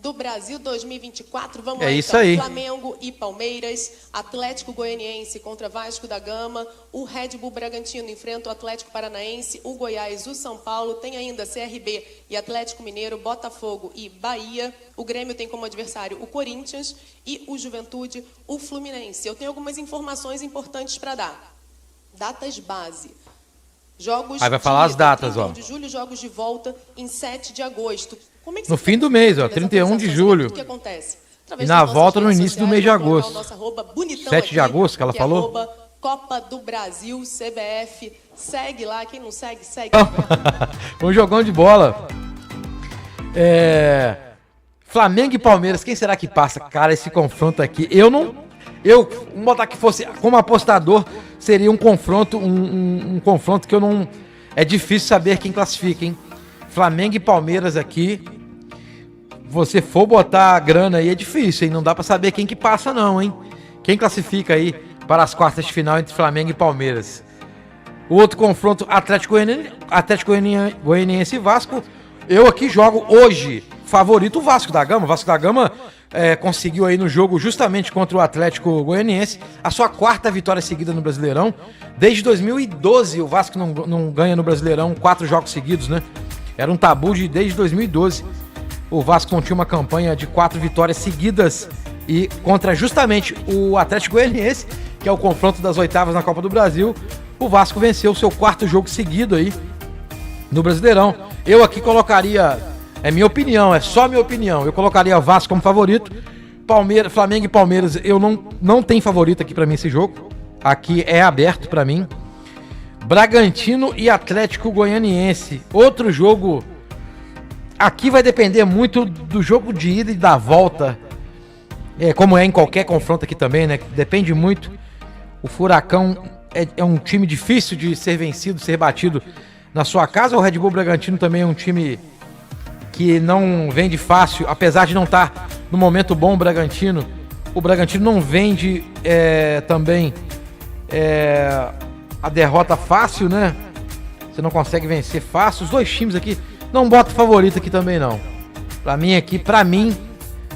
do Brasil 2024. Vamos é lá, isso então. Aí. Flamengo e Palmeiras, Atlético Goianiense contra Vasco da Gama, o Red Bull Bragantino enfrenta o Atlético Paranaense, o Goiás, o São Paulo, tem ainda CRB e Atlético Mineiro, Botafogo e Bahia. O Grêmio tem como adversário o Corinthians e o Juventude, o Fluminense. Eu tenho algumas informações importantes para dar. Datas base. Jogos Aí vai falar as datas, ó. de julho, jogos de volta em 7 de agosto. Como é que No fim do mês, ó, 31 de julho. O que acontece? E na volta no início do mês de agosto. 7 de agosto que ela falou? É Copa do Brasil, CBF. Segue lá, quem não segue, segue. Um jogão de bola. Flamengo e Palmeiras, quem será que passa? Cara, esse confronto aqui, vamos botar que fosse, como apostador, seria um confronto, um confronto que eu não, é difícil saber quem classifica, hein? Flamengo e Palmeiras aqui, você for botar a grana aí, é difícil, hein? Não dá pra saber quem que passa não, hein? Quem classifica aí para as quartas de final entre Flamengo e Palmeiras? O outro confronto, Atlético Goianiense e Vasco, eu aqui jogo hoje, favorito o Vasco da Gama. O Vasco da Gama conseguiu aí no jogo justamente contra o Atlético Goianiense a sua 4ª vitória seguida no Brasileirão. Desde 2012 o Vasco não ganha no Brasileirão 4 jogos seguidos, né? Era um tabu desde 2012. O Vasco não tinha uma campanha de 4 vitórias seguidas e contra justamente o Atlético Goianiense, que é o confronto das oitavas na Copa do Brasil, o Vasco venceu o seu 4º jogo seguido aí no Brasileirão. Eu aqui colocaria, é minha opinião, é só minha opinião, eu colocaria o Vasco como favorito. Flamengo e Palmeiras, eu não tenho favorito aqui pra mim esse jogo. Aqui é aberto pra mim. Bragantino e Atlético Goianiense, outro jogo. Aqui vai depender muito do jogo de ida e da volta, como é em qualquer confronto aqui também, né? Depende muito. O Furacão é um time difícil de ser vencido, ser batido na sua casa. O Red Bull Bragantino também é um time que não vende fácil, apesar de não estar no momento bom. O Bragantino não vende também a derrota fácil, né? Você não consegue vencer fácil. Os dois times aqui, não boto favorito aqui também não. Pra mim,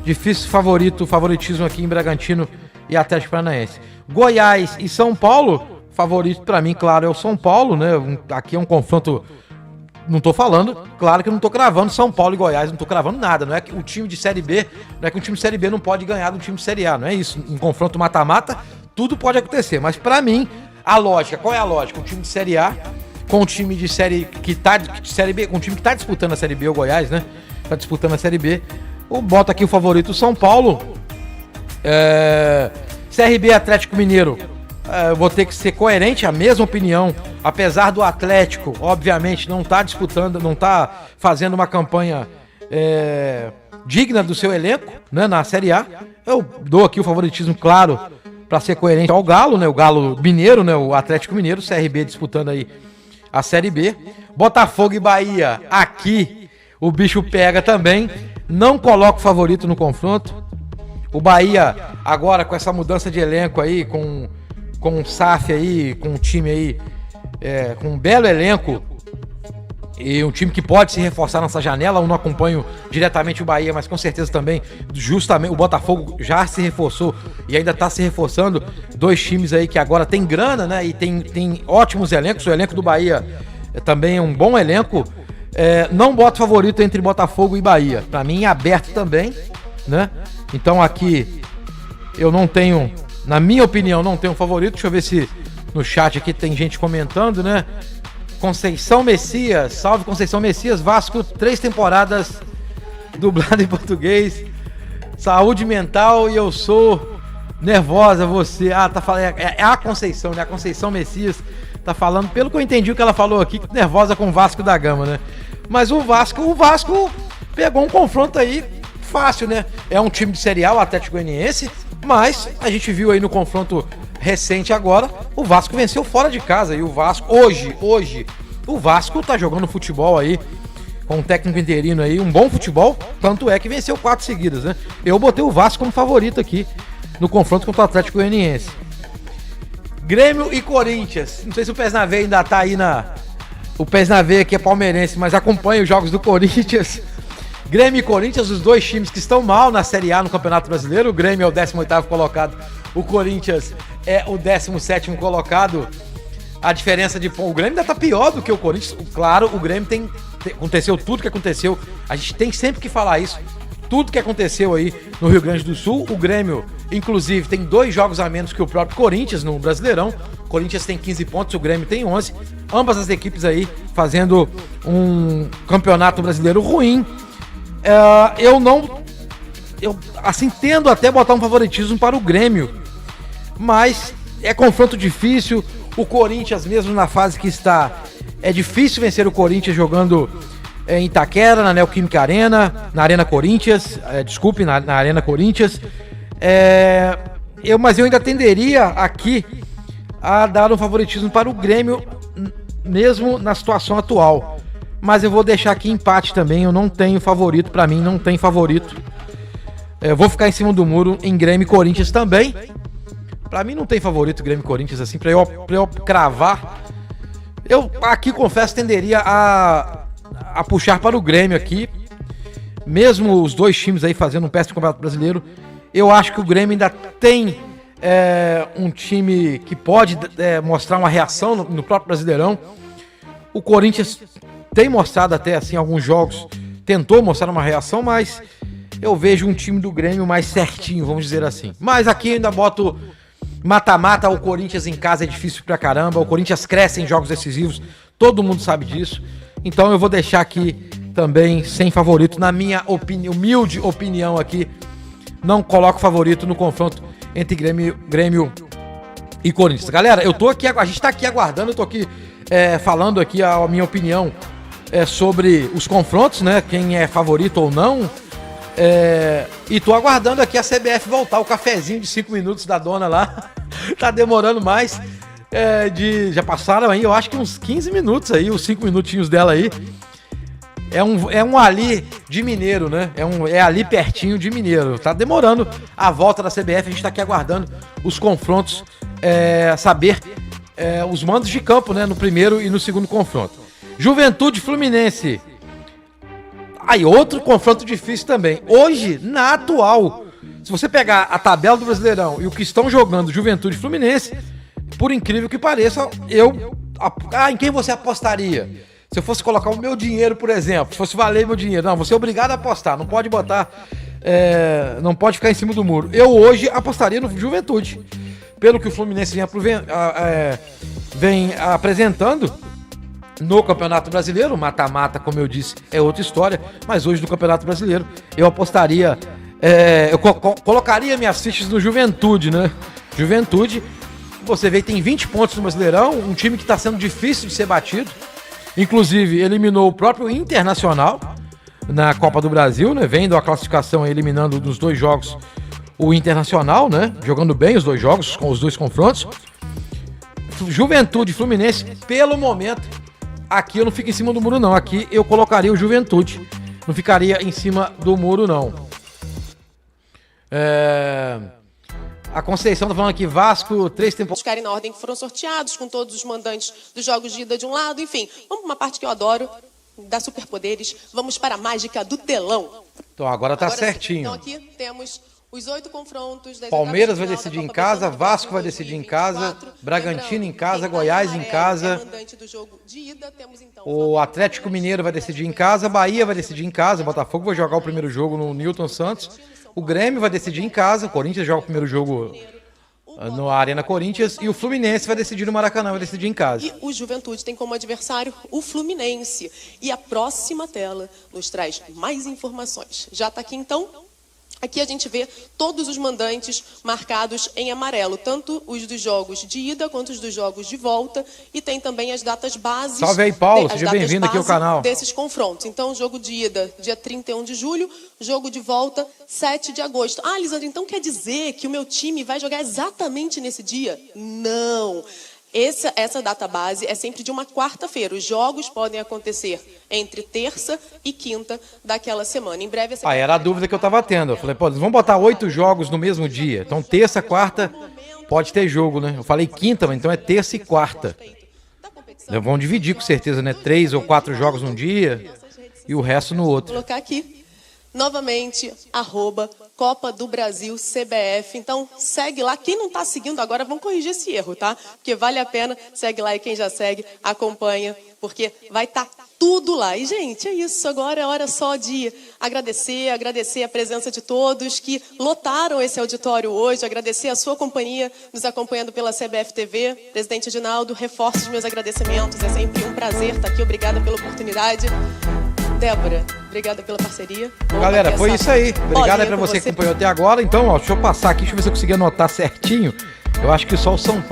difícil favoritismo aqui em Bragantino e Atlético Paranaense. Goiás e São Paulo, favorito pra mim, claro, é o São Paulo, né? Aqui é um confronto, não tô falando, claro que eu não tô cravando São Paulo e Goiás, não tô cravando nada, não é que o time de Série B, não é que um time de Série B não pode ganhar do time de Série A, não é isso. Um confronto mata-mata, tudo pode acontecer, mas pra mim, qual é a lógica? O time de Série A com o time de Série Série B, com o time que tá disputando a Série B, o Goiás, né? Tá disputando a Série B. Bota aqui o favorito São Paulo. CRB Atlético Mineiro. Vou ter que ser coerente, a mesma opinião. Apesar do Atlético, obviamente, não tá disputando, não tá fazendo uma campanha digna do seu elenco, né, na Série A. Eu dou aqui o favoritismo, claro, para ser coerente ao Galo, né? O Galo Mineiro, né? O Atlético Mineiro, CRB disputando aí a Série B. Botafogo e Bahia, aqui o bicho pega também. Não coloco favorito no confronto. O Bahia, agora com essa mudança de elenco aí, com o SAF aí, com um time aí, com um belo elenco, e um time que pode se reforçar nessa janela. Eu não acompanho diretamente o Bahia, mas com certeza também, justamente, o Botafogo já se reforçou e ainda está se reforçando. Dois times aí que agora tem grana, né? E tem ótimos elencos. O elenco do Bahia também é um bom elenco. Não boto favorito entre Botafogo e Bahia. Para mim, aberto também, né? Então aqui eu não tenho, na minha opinião, não tenho favorito. Deixa eu ver se no chat aqui tem gente comentando, né? Conceição Messias, salve Conceição Messias. Vasco, 3 temporadas dublado em português. Saúde mental e eu sou nervosa, você. Tá falando, é a Conceição, né? A Conceição Messias tá falando, pelo que eu entendi o que ela falou aqui, nervosa com o Vasco da Gama, né? Mas o Vasco pegou um confronto aí fácil, né? É um time de Série A, o Atlético Goianiense, mas a gente viu aí no confronto recente agora, o Vasco venceu fora de casa. E o Vasco, hoje, o Vasco tá jogando futebol aí, com um técnico interino aí, um bom futebol, tanto é que venceu 4 seguidas, né? Eu botei o Vasco como favorito aqui, no confronto contra o Atlético Goianiense. Grêmio e Corinthians, não sei se o Pés na Veia ainda tá aí o Pés na Veia aqui é palmeirense, mas acompanha os jogos do Corinthians. Grêmio e Corinthians, os dois times que estão mal na Série A no Campeonato Brasileiro. O Grêmio é o 18º colocado, o Corinthians é o 17º colocado. A diferença de pontos, o Grêmio ainda tá pior do que o Corinthians. Claro, o Grêmio aconteceu tudo que aconteceu. A gente tem sempre que falar isso. Tudo que aconteceu aí no Rio Grande do Sul. O Grêmio, inclusive, tem 2 jogos a menos que o próprio Corinthians no Brasileirão. O Corinthians tem 15 pontos, o Grêmio tem 11. Ambas as equipes aí fazendo um campeonato brasileiro ruim. Eu assim, tendo até botar um favoritismo para o Grêmio. Mas é confronto difícil. O Corinthians, mesmo na fase que está, é difícil vencer o Corinthians jogando em Itaquera, na Neoquímica Arena, na Arena Corinthians, na Arena Corinthians. Mas eu ainda tenderia aqui a dar um favoritismo para o Grêmio, mesmo na situação atual. Mas eu vou deixar aqui empate também, eu não tenho favorito, para mim não tem favorito. Eu vou ficar em cima do muro em Grêmio e Corinthians também. Pra mim não tem favorito Grêmio e Corinthians assim, pra eu cravar. Eu aqui, confesso, tenderia a puxar para o Grêmio aqui. Mesmo os dois times aí fazendo um péssimo Campeonato Brasileiro, eu acho que o Grêmio ainda tem um time que pode mostrar uma reação no próprio Brasileirão. O Corinthians tem mostrado até assim alguns jogos, tentou mostrar uma reação, mas eu vejo um time do Grêmio mais certinho, vamos dizer assim. Mas aqui ainda boto mata-mata. O Corinthians em casa é difícil pra caramba, o Corinthians cresce em jogos decisivos, todo mundo sabe disso. Então eu vou deixar aqui também sem favorito, na minha humilde opinião aqui, não coloco favorito no confronto entre Grêmio e Corinthians. Galera, a gente tá aqui aguardando, eu tô aqui falando aqui a minha opinião sobre os confrontos, né, quem é favorito ou não. E tô aguardando aqui a CBF voltar, o cafezinho de 5 minutos da dona lá. Tá demorando mais. Já passaram aí, eu acho que uns 15 minutos aí, os 5 minutinhos dela aí. É um ali de Mineiro, né? É ali pertinho de Mineiro. Tá demorando a volta da CBF, a gente tá aqui aguardando os confrontos, saber os mandos de campo, né? No primeiro e no segundo confronto. Juventude Fluminense. Aí, outro confronto difícil também. Hoje, na atual, se você pegar a tabela do Brasileirão e o que estão jogando Juventude e Fluminense, por incrível que pareça, em quem você apostaria? Se eu fosse colocar o meu dinheiro, por exemplo, se fosse valer meu dinheiro, não, você é obrigado a apostar, não pode botar, não pode ficar em cima do muro. Eu hoje apostaria no Juventude, pelo que o Fluminense vem apresentando no Campeonato Brasileiro. Mata-mata, como eu disse, é outra história, mas hoje no Campeonato Brasileiro eu apostaria, eu colocaria minhas fichas no Juventude, né? Juventude, você vê, tem 20 pontos no Brasileirão, um time que está sendo difícil de ser batido, inclusive eliminou o próprio Internacional na Copa do Brasil, né? Vendo a classificação, eliminando nos 2 jogos o Internacional, né? Jogando bem os 2 jogos, com os 2 confrontos. Juventude e Fluminense, pelo momento, aqui eu não fico em cima do muro não, aqui eu colocaria o Juventude, não ficaria em cima do muro não. A Conceição tá falando aqui, Vasco, 3 temporadas. Ficarem na ordem que foram sorteados, com todos os mandantes dos jogos de ida de um lado, enfim. Vamos para uma parte que eu adoro, da Superpoderes. Vamos para a mágica do telão. Então agora tá certinho. Então aqui temos os 8 confrontos. Palmeiras vai decidir em casa, Vasco vai decidir em casa, Bragantino em casa, Goiás em casa. O Atlético Mineiro vai decidir em casa, Bahia vai decidir em casa, Botafogo vai jogar o primeiro jogo no Newton Santos. O Grêmio vai decidir em casa, o Corinthians joga o primeiro jogo no Arena Corinthians e o Fluminense vai decidir no Maracanã, vai decidir em casa. E o Juventude tem como adversário o Fluminense. E a próxima tela nos traz mais informações. Já está aqui então? Aqui a gente vê todos os mandantes marcados em amarelo, tanto os dos jogos de ida quanto os dos jogos de volta, e tem também as datas bases. Salve aí, Paulo, seja bem-vindo aqui ao canal. Desses confrontos. Então, jogo de ida, dia 31 de julho, jogo de volta, 7 de agosto. Ah, Lisandro, então quer dizer que o meu time vai jogar exatamente nesse dia? Não. Essa data base é sempre de uma quarta-feira. Os jogos podem acontecer entre terça e quinta daquela semana. Em breve... Era a dúvida que eu estava tendo. Eu falei, pô, vamos botar 8 jogos no mesmo dia. Então, terça, quarta, pode ter jogo, né? Eu falei quinta, mas então é terça e quarta. Vão dividir, com certeza, né? 3 ou 4 jogos num dia e o resto no outro. Vou colocar aqui. novamente, @Copa do Brasil CBF. Então, segue lá. Quem não está seguindo agora, vamos corrigir esse erro, tá? Porque vale a pena. Segue lá e quem já segue, acompanha, porque vai estar tudo lá. E, gente, é isso. Agora é hora só de agradecer a presença de todos que lotaram esse auditório hoje, agradecer a sua companhia, nos acompanhando pela CBF TV. Presidente Edinaldo, reforço os meus agradecimentos. É sempre um prazer estar aqui. Obrigada pela oportunidade. Débora, obrigada pela parceria. Galera, foi isso aí. Obrigado aí pra você que acompanhou até agora. Então, ó, deixa eu passar aqui, deixa eu ver se eu consegui anotar certinho. Eu acho que só o São Paulo